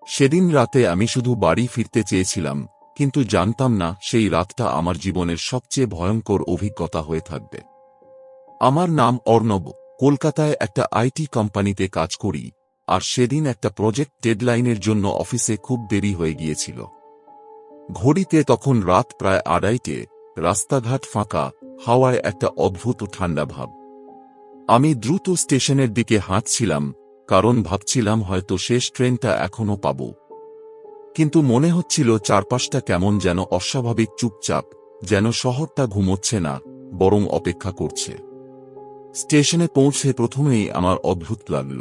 সেদিন রাতে আমি শুধু বাড়ি ফিরতে চেয়েছিলাম, কিন্তু জানতাম না সেই রাতটা আমার জীবনের সবচেয়ে ভয়ঙ্কর অভিজ্ঞতা হয়ে থাকবে। আমার নাম অর্ণব, কলকাতায় একটা আইটি কোম্পানিতে কাজ করি, আর সেদিন একটা প্রজেক্ট ডেডলাইনের জন্য অফিসে খুব দেরি হয়ে গিয়েছিল। ঘড়িতে তখন রাত প্রায় 2:30, রাস্তাঘাট ফাঁকা, হাওয়ায় একটা অদ্ভুত ঠান্ডা ভাব। আমি দ্রুত স্টেশনের দিকে হাঁটছিলাম, কারণ ভাবছিলাম হয়তো শেষ ট্রেনটা এখনো পাব। কিন্তু মনে হচ্ছিল চারপাশটা কেমন যেন অস্বাভাবিক চুপচাপ, যেন শহরটা ঘুমোচ্ছে না, বরং অপেক্ষা করছে। স্টেশনে পৌঁছে প্রথমেই আমার অদ্ভুত লাগল।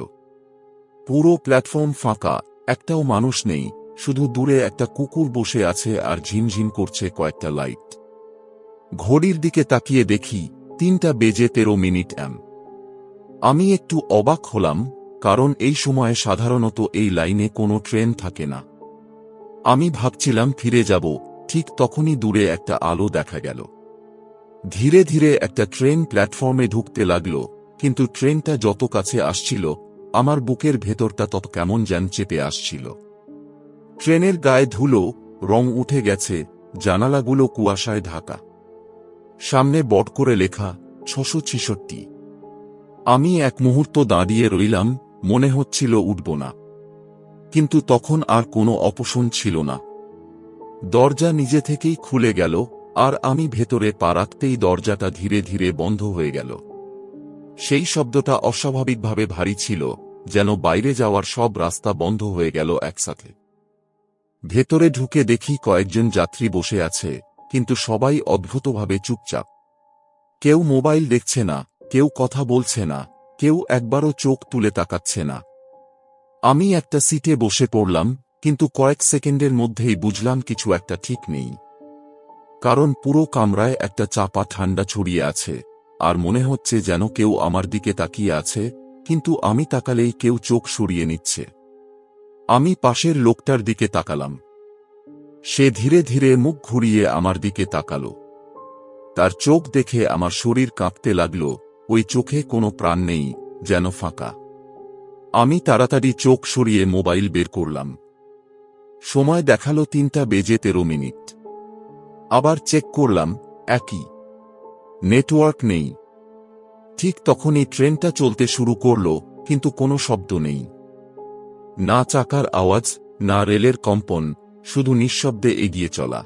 পুরো প্ল্যাটফর্ম ফাঁকা, একটাও মানুষ নেই, শুধু দূরে একটা কুকুর বসে আছে আর ঝিমঝিম করছে কয়েকটা লাইট। ঘড়ির দিকে তাকিয়ে দেখি 3:13 আমি একটু অবাক হলাম, কারণ এই সময়ে সাধারণত এই লাইনে কোনো ট্রেন থাকে না। আমি ভাবছিলাম ফিরে যাব, ঠিক তখনই দূরে একটা আলো দেখা গেল। ধীরে ধীরে একটা ট্রেন প্ল্যাটফর্মে ঢুকতে লাগল, কিন্তু ট্রেনটা যত কাছে আসছিল, আমার বুকের ভেতরটা তত কেমন যেন চেপে আসছিল। ট্রেনের গায়ে ধুলো, রং উঠে গেছে, জানালাগুলো কুয়াশায় ঢাকা। সামনে বড় করে লেখা 666। আমি এক মুহূর্ত দাঁড়িয়ে রইলাম, মনে হচ্ছিল উঠব না। কিন্তু তখন আর কোনো অপশন ছিল না। দরজা নিজে থেকেই খুলে গেল, আর আমি ভেতরে পা রাখতেই দরজাটা ধীরে ধীরে বন্ধ হয়ে গেল। সেই শব্দটা অস্বাভাবিকভাবে ভারী ছিল, যেন বাইরে যাওয়ার সব রাস্তা বন্ধ হয়ে গেল একসাথে। ভেতরে ঢুকে দেখি কয়েকজন যাত্রী বসে আছে, কিন্তু সবাই অদ্ভুতভাবে চুপচাপ। কেউ মোবাইল দেখছে না, কেউ কথা বলছে না, কেউ একবারও চোখ তুলে তাকাচ্ছে না। আমি একটা সিটে বসে পড়লাম, কিন্তু কয়েক সেকেন্ডের মধ্যেই বুঝলাম কিছু একটা ঠিক নেই। কারণ পুরো কামরায় একটা চাপা ঠান্ডা ছড়িয়ে আছে, আর মনে হচ্ছে যেন কেউ আমার দিকে তাকিয়ে আছে, কিন্তু আমি তাকালেই কেউ চোখ সরিয়ে নিচ্ছে। আমি পাশের লোকটার দিকে তাকালাম। সে ধীরে ধীরে মুখ ঘুরিয়ে আমার দিকে তাকালো। তার চোখ দেখে আমার শরীর কাঁপতে লাগল, ওই চোখে কোনো প্রাণ নেই, যেন ফাঁকা। আমি তাড়াতাড়ি চোখ সরিয়ে মোবাইল বের করলাম। সময় দেখালো 3:13। আবার চেক করলাম, একই। নেটওয়ার্ক নেই। ঠিক তখনই ট্রেনটা চলতে শুরু করল, কিন্তু কোনো শব্দ নেই। না চাকার আওয়াজ, না রেলের কম্পন, শুধু নিঃশব্দে এগিয়ে চলা।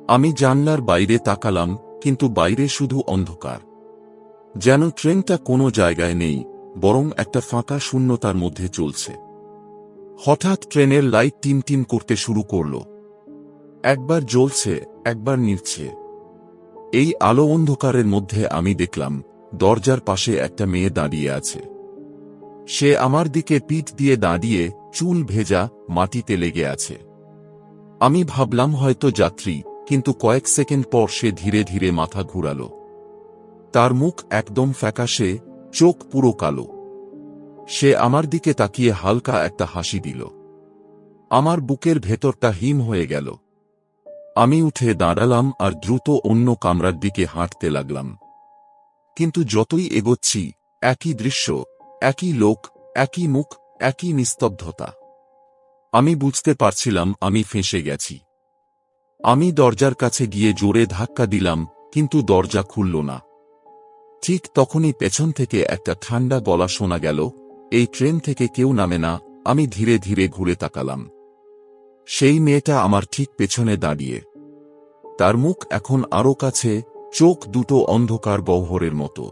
আমি জানলার বাইরে তাকালাম, কিন্তু বাইরে শুধু অন্ধকার। যেন ট্রেনটা কোনো জায়গায় নেই, বরং একটা ফাঁকা শূন্যতার মধ্যে চলছে। হঠাৎ ট্রেনের লাইট টিমটিম করতে শুরু করল। একবার জ্বলছে, একবার নিভছে। এই আলো অন্ধকারের মধ্যে আমি দেখলাম, দরজার পাশে একটা মেয়ে দাঁড়িয়ে আছে। সে আমার দিকে পিঠ দিয়ে দাঁড়িয়ে, চুল ভেজা, মাটিতে লেগে আছে। আমি ভাবলাম হয়তো যাত্রী, কিন্তু কয়েক সেকেন্ড পর সে ধীরে ধীরে মাথা ঘুরালো। তার মুখ একদম ফ্যাকাশে, চোখ পুরো কালো। সে আমার দিকে তাকিয়ে হালকা একটা হাসি দিল। আমার বুকের ভেতরটা হিম হয়ে গেল। আমি উঠে দাঁড়ালাম আর দ্রুত অন্য কামরার দিকে হাঁটতে লাগলাম। কিন্তু যতই এগোচ্ছি, একই দৃশ্য, একই লোক, একই মুখ, একই নিস্তব্ধতা। আমি বুঝতে পারছিলাম আমি ফেঁসে গেছি। আমি দরজার কাছে গিয়ে জোরে ধাক্কা দিলাম, কিন্তু দরজা খুলল না। ঠিক তখনই পেছন থেকে একটা ঠান্ডা গলা শোনা গেল, এই ট্রেন থেকে কেউ নামে না। আমি ধীরে ধীরে ঘুরে তাকালাম। সেই মেয়েটা আমার ঠিক পেছনে দাঁড়িয়ে। তার মুখ এখন আরো কাছে, চোখ দুটো অন্ধকার গহ্বরের মতো।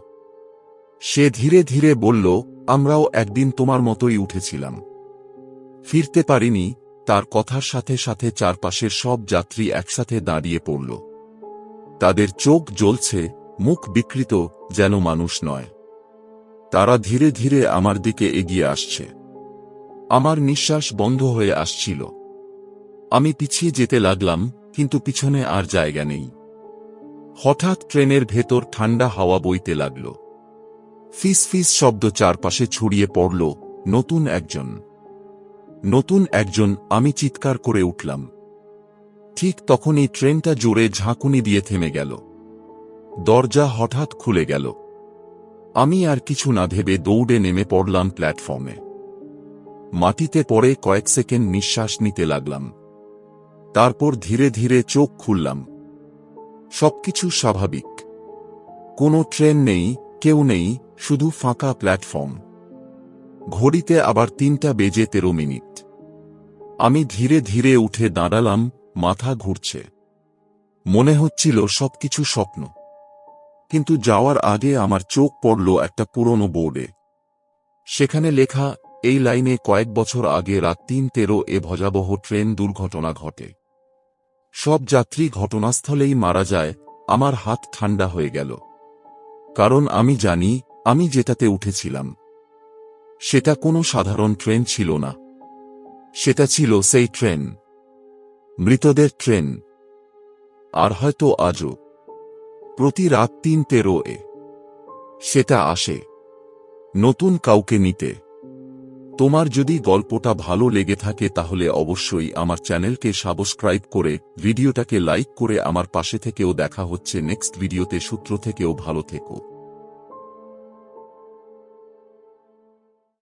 সে ধীরে ধীরে বলল, আমরাও একদিন তোমার মতোই উঠেছিলাম। ফিরতে পারিনি। তার কথার সাথে সাথে চারপাশের সব যাত্রী একসাথে দাঁড়িয়ে পড়ল। তাদের চোখ জ্বলছে, মুখ বিকৃত, যেন মানুষ নয়। তারা ধীরে ধীরে আমার দিকে এগিয়ে আসছে। আমার নিঃশ্বাস বন্ধ হয়ে আসছিল। আমি পিছিয়ে যেতে লাগলাম, কিন্তু পিছনে আর জায়গা নেই। হঠাৎ ট্রেনের ভেতর ঠান্ডা হাওয়া বইতে লাগল। ফিস ফিস শব্দ চারপাশে ছড়িয়ে পড়ল। নতুন একজন, নতুন একজন, আমি চিৎকার করে উঠলাম। ঠিক তখনই ট্রেনটা জোরে ঝাঁকুনি দিয়ে থেমে গেল। দরজা হঠাৎ খুলে গেল। আমি আর কিছু না ভেবে দৌড়ে নেমে পড়লাম প্ল্যাটফর্মে। মাটিতে পড়ে কয়েক সেকেন্ড নিঃশ্বাস নিতে লাগলাম। তারপর ধীরে ধীরে চোখ খুললাম। সবকিছু স্বাভাবিক। কোনো ট্রেন নেই, কেউ নেই, শুধু ফাঁকা প্ল্যাটফর্ম। ঘড়িতে আবার 3:13। আমি ধীরে ধীরে উঠে দাঁড়ালাম, মাথা ঘুরছে। মনে হচ্ছিল সবকিছু স্বপ্ন। কিন্তু যাওয়ার আগে আমার চোখ পড়ল একটা পুরনো বোর্ডে। সেখানে লেখা, এই লাইনে কয়েক বছর আগে রাত 3:13 ভয়াবহ ট্রেন দুর্ঘটনা ঘটে। সব যাত্রী ঘটনাস্থলেই মারা যায়। আমার হাত ঠান্ডা হয়ে গেল। কারণ আমি জানি, আমি যেটাতে উঠেছিলাম সেটা কোনো সাধারণ ট্রেন ছিল না। সেটা ছিল সেই ট্রেন, মৃতদের ট্রেন। আর হয়তো আজও প্রতি রাত 3:13 সেটা আসে, নতুন কাউকে নিতে। তোমার যদি গল্পটা ভালো লেগে থাকে তাহলে অবশ্যই আমার চ্যানেলকে সাবস্ক্রাইব করে ভিডিওটাকে লাইক করে আমার পাশে থেকেও। দেখা হচ্ছে নেক্সট ভিডিওতে। সূত্র থেকেও ভালো থেকো।